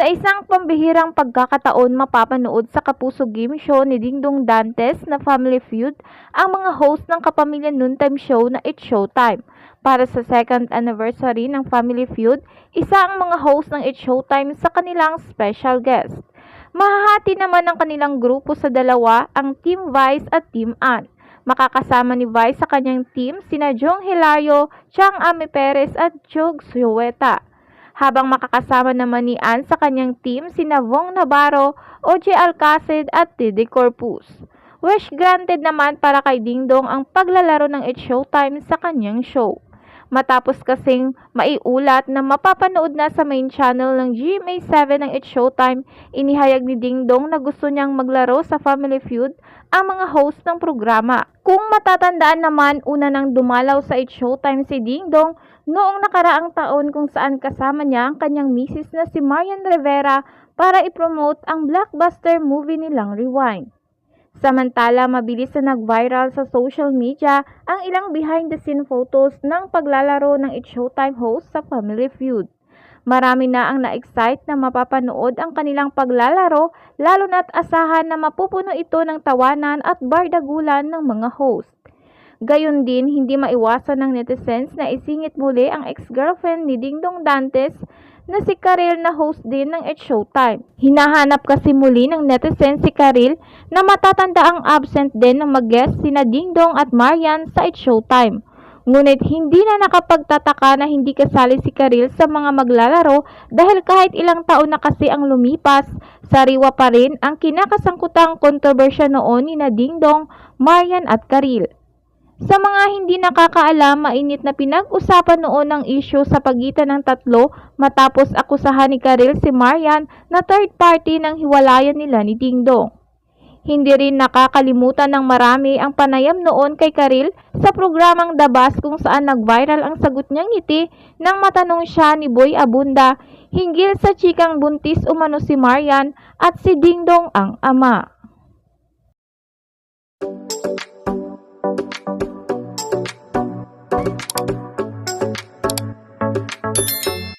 Sa isang pambihirang pagkakataon mapapanood sa Kapuso game show ni Dingdong Dantes na Family Feud ang mga host ng Kapamilya Noontime Show na It's Showtime. Para sa second anniversary ng Family Feud, isa ang mga host ng It's Showtime sa kanilang special guest. Mahahati naman ang kanilang grupo sa dalawa, ang Team Vice at Team Ann. Makakasama ni Vice sa kanyang team sina Jong Hilario, Chang Ame Perez at Jog Sueta. Habang makakasama naman ni Ann sa kanyang team sina Vong Navarro, OJ Alcacid at Dede Corpus. Wish granted naman para kay Dingdong ang paglalaro ng It's Showtime sa kanyang show. Matapos kasing maiulat na mapapanood na sa main channel ng GMA7 ng It's Showtime, inihayag ni Dingdong na gusto niyang maglaro sa Family Feud ang mga host ng programa. Kung matatandaan naman, una nang dumalaw sa It's Showtime si Dingdong noong nakaraang taon kung saan kasama niya ang kanyang misis na si Marian Rivera para ipromote ang blockbuster movie nilang Rewind. Samantala, mabilis na nag-viral sa social media ang ilang behind-the-scene photos ng paglalaro ng It's Showtime host sa Family Feud. Marami na ang na-excite na mapapanood ang kanilang paglalaro, lalo na't asahan na mapupuno ito ng tawanan at bardagulan ng mga host. Gayon din, hindi maiwasan ng netizens na isingit muli ang ex-girlfriend ni Dingdong Dantes na si Karil na host din ng It's Showtime. Hinahanap kasi muli ng netizens si Karil na matatanda ang absent din ng mag-guest sina Dingdong at Marian sa It's Showtime. Ngunit hindi na nakapagtataka na hindi kasali si Karil sa mga maglalaro dahil kahit ilang taon na kasi ang lumipas, sariwa pa rin ang kinakasangkutang kontrobersya noon ni na Dingdong, Marian at Karil. Sa mga hindi nakakaalam, mainit na pinag-usapan noon ang issue sa pagitan ng tatlo matapos akusahan ni Karil si Marian na third party ng hiwalayan nila ni Dingdong. Hindi rin nakakalimutan ng marami ang panayam noon kay Karil sa programang The Buzz kung saan nag-viral ang sagot niyang ngiti nang matanong siya ni Boy Abunda hinggil sa chikang buntis umano si Marian at si Dingdong ang ama.